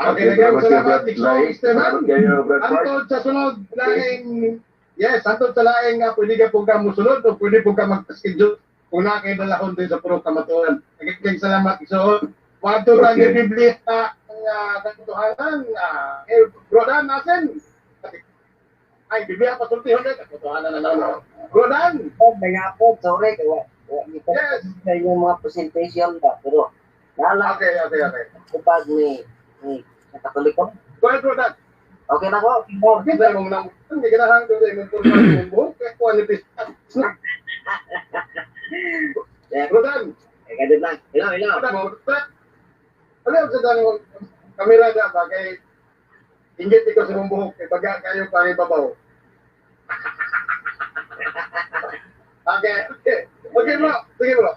Okay, salamat Esteban. Antod sa sunod laing antod sa laing nga pwede ka pong musunod o pwede pong ka mag-schedule kung nakay dalahon din sa puro kamatuan. Nagkikig salamat isoon. Wato lang yung Biblia ang katotohanan. Bro Dan, nasin? Ay, Biblia pasultihon din. Katotohanan na lang. Bro Dan! Kaya po, sorry. Yes. Yung mga presentation ba, pero Okay. kapag ni Katoliko. Go ahead, Bro Dan. Okay na po. Okay, dahil mong nang hindi kinahang doon yung information ng buhok, kaya kuha ni Pistas. Bro Dan! Ganun lang. Hello. Ano sa dami kamera na ba? Kaya inggit ikaw sa mong buhok, kaya baga kayo pa rin babaw. Okay, bro. Sige, bro.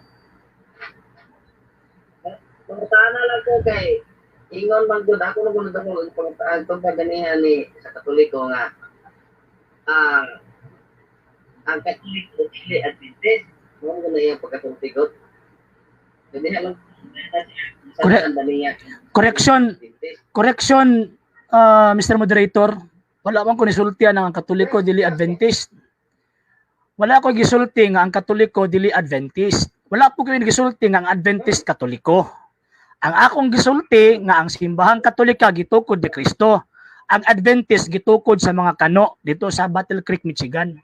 Kung sana lang ko kay ingon man gud ako nung pangtaan tong paganihan ni sa Katoliko nga ang Katoliko dili Adventist mo na yung pagkatultigot. Jadi halang Correction, Mr. Moderator. Wala man ko nisultian ang Katoliko dili Adventist. Wala ko gisulti nga ang Katoliko dili Adventist. Wala po ko gisulti nga ang Adventist Katoliko. Ang akong gisulti nga ang simbahang Katolika gitukod ni Kristo. Ang Adventist gitukod sa mga kano dito sa Battle Creek, Michigan.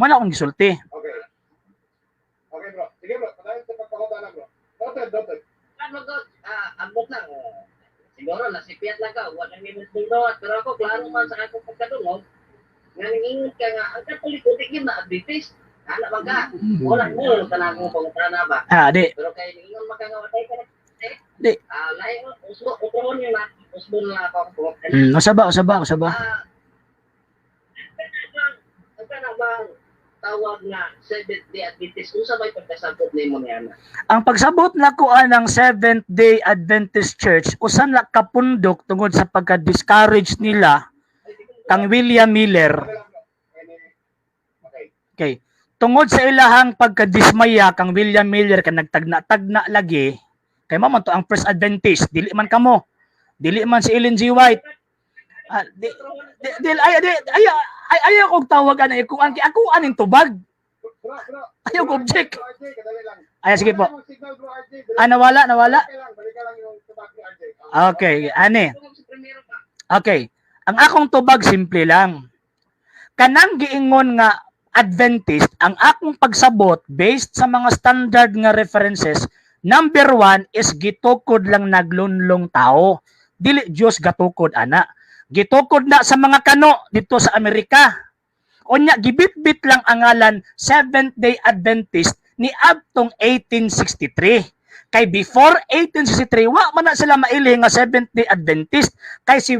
Wala akong gisulti. Okay, bro. Sige, bro. Patayin sa pagpakutan na, bro. Noted. Ambot lang. Siguro nasipiat lang ka. Wala nang minutong pero ako klaro man sa akong pagkadungog. Nga nangingot ka nga, ang Katoliko di na Adventist. Anak man ka. Wala mo tanang mo pangutana ba? Di. Pero kay ningon makangawatay ka na. Di. Lain usbon yun na. Usbon na ako. Usaba. Ang kanabang tawag na Seventh-day Adventist, kung sabay pagkasabot nimo niya. Ang pagsabot na ko ng Seventh-day Adventist Church, usan na kapundok tungod sa pagka-discourage nila kang William Miller. Okay. Tungod sa ilahang pagka-dismaya kang William Miller kang nagtagna-tagna lagi, kay man to ang First Adventist, dili man kamo. Dili man si Ellen G. White. Ayaw kong tawagan kung ako aning tubag. Ayaw ko object. Ay, sige po. Nawala. Okay, ane. Okay. Ang akong tubag simple lang. Kanang giingon nga Adventist, ang akong pagsabot based sa mga standard nga references, number 1 is gitukod lang naglunlong tao. Dili Diyos gatukod ana. Gitukod na sa mga kano dito sa Amerika. Unya gibit-bit lang ang ngalan Seventh-day Adventist ni abtong 1863. Kay before 1863 wa man na sila maili nga Seventh-day Adventist. Kay si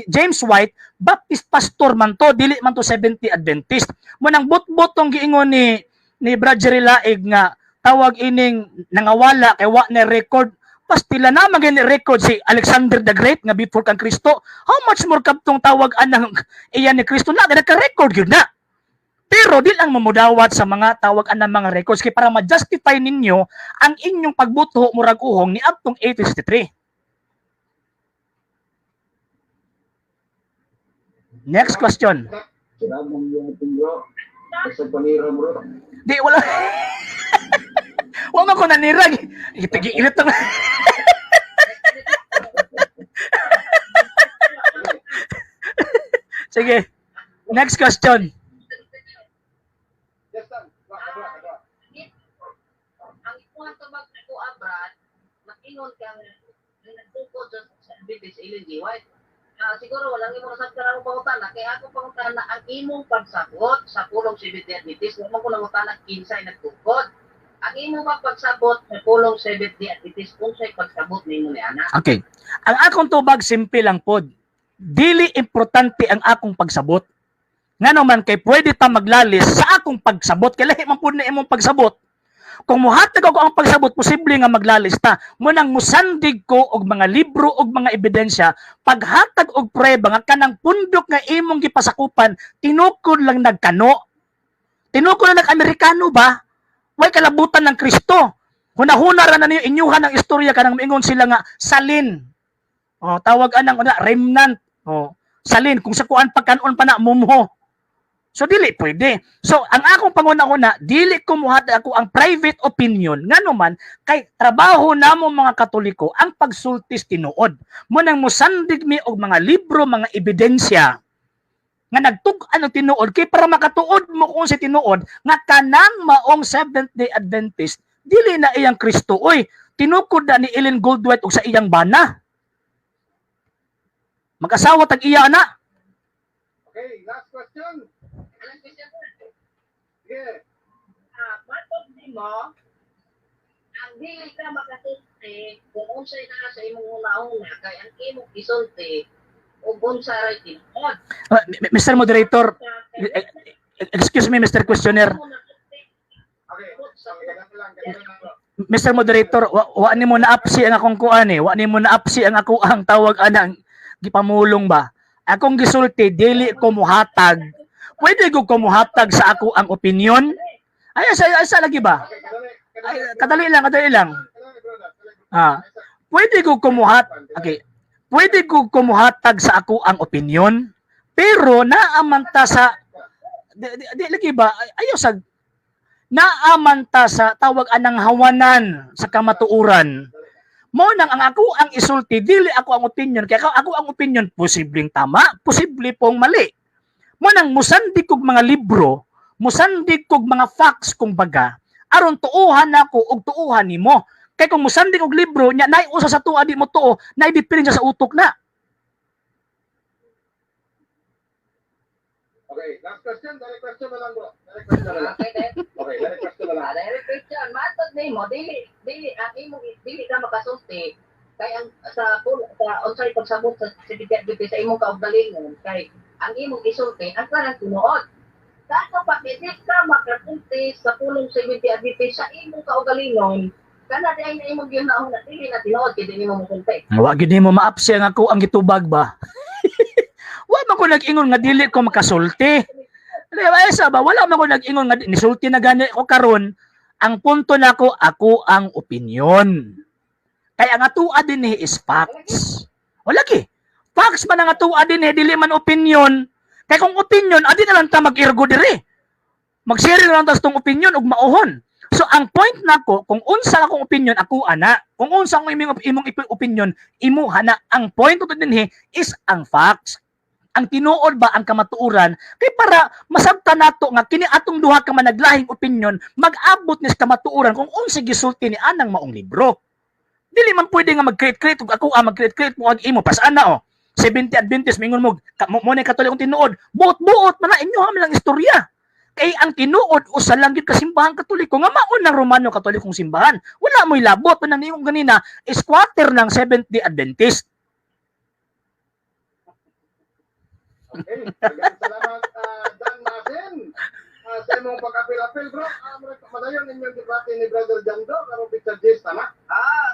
James White Baptist pastor man to, dili man to Seventh-day Adventist. Mo nang bot-botong giingon ni Brother Laig nga tawag ining nangawala kay wa na record. Pastila na maging record si Alexander the Great nga before kang Kristo. How much more kaptong tawag anang iyan ni Kristo na naka-record yun na. Pero di lang mamudawat sa mga tawag anang mga records kay para ma-justify ninyo ang inyong pagbuto murag uhong ni abtong 1863. Next question. Di wala. Wala ko nanirag. Ilit lang. Sige. Next question. Ang ikuha tabag ko abroad, makingon kang nagtukod sa British Ellen G. White. Siguro walang imo sa karang pangutana kay ako pangutana ang imong pagsabot sa pulong Seventh-day Adventist, mo ko nangutana kinsay nagtukod. Ang imo ba pagsabot sa pulong Seventh-day Adventist kung sa'y pagsabot nimo ni ana? Okay. Ang akong tubag simple lang pod. Dili importante ang akong pagsabot. Ngano man kay pwede ta maglalis sa akong pagsabot kay lahi man pud na imong pagsabot. Kung muhatag ako ang pagsabot, posible nga maglalis ta. Munang musandig ko og mga libro og mga ebidensya, paghatag og prueba nga kanang pundok nga imong gipasakupan, tinukod lang nagkano. Tinukod lang nag-Amerikano ba? Way kalabutan ng Kristo. Hunahuna ra na niyo inyuhan ang istorya kanang miingon sila nga salin. Tawag anang una remnant. Salin kung sa kuan pagkanon pa na mumho. So dili pwede. So ang akong panguna-una, dili ko muhatag ako ang private opinion nganuman kay trabaho namo mga Katoliko ang pagsultis tinuod. Mo nang mosandig mi og mga libro, mga ebidensya nga nagtug-an og tinuod kay para makatuod mo kung si tinuod nga kanang maong Seventh-day Adventist dili na iyang Kristo oy. Tinukod na ni Ellen Goldwhite og sa iyang bana. Mag-asawa tag iya na. Okay, last question. Alam ko siya, Sige. matod di mo, ang dili ka makasulti, kung unsay na sa imong una-una, kay ang imong isulti, o unsay ray tinuod. Mr. Moderator, excuse me Mr. Questioner. Okay, ganito lang. Mr. Moderator, wa ni mo na-apsi ang akong kuan eh. Wa ni mo na-apsi ang ako ang tawag anang gipamulong ba. Akong gisulti dili ko muhatag. Pwede ko kumuhatag sa ako ang opinion? Ay asa lagi ba? Kadali lang. Pwede ko Okay. Pwede ko kumuhatag sa ako ang opinion, pero naamanta sa di lagi ba? Ayo sa naamanta sa tawag anang hawanan sa kamatuuran. Mo nang ang ako ang isulti, dili ako ang opinion. Kaya ako ang opinion, posibleng tama, posible pong mali. Mo nang musandig kog mga libro, musandig kog mga facts kung baga, aron tuuhan nako og tuuhan nimo. Kay kung musandig og libro, nya nay usa sa tuwa di mo tuo, nay diferensya sa utok na. Okay, last question. Direct question na lang, bro. Direct question na lang. Okay, direct question na lang. Direct question, matod ni mo, dili ang imong dili ka makasulti, kay ang sa unsay pagsabot sa sa imong kaugalingon, kay ang imong isulti ang kanang tinuod. Kaso pa dili ka makasulti sa pulong 70 Adventist sa imong kaugalingon, kana di ay na imong gihunahon na dili na tinuod kay dili mo musulti. Wa gid mo maapsi ang ako ang gitubag ba. Wa man ko nag-ingon nga dili ko makasulti. Sa ba wala man ko nag-ingon nga nisulti na gani ko karon. Ang punto nako ako ang opinion. Kaya ang atuwa din is facts. Wala ki. Facts man ang atuwa din dili man opinion. Kaya kung opinion adi na lang ta mag-irgo diri. Mag-share na lang ta tong opinion ug mauhon. So ang point nako kung unsa akong opinion ako ana, kung unsa ang imong opinion imo hana, ang point to dinhi is ang facts. Ang tinuod ba ang kamatuuran kay para masabtan nato nga kini atong duha ka managlahing opinion mag-abot ni sa kamatuuran kung unsa gisulti ni anang maong libro. Dili man pwede nga mag-create ug ako mag-create mo ag imo pasaan na 70 Adventist mingon mo ni Katolikong tinuod buot-buot man na inyo ha lang istorya. Kay ang tinuod usa lang gyud ka simbahan Katoliko nga maon ng Romano Katolikong simbahan. Wala mo'y labot man nang ingong ganina squatter ng Seventh-day Adventist. Okay, salamat Dan Masin. Sa imong pag-apil-apil, bro. Madayon ninyong debate ni Brother Jando, karon Victor Jess, tama?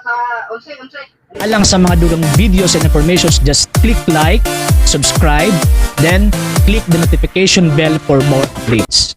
Sa unsay Alang sa mga dugang videos and informations, just click like, subscribe, then click the notification bell for more updates.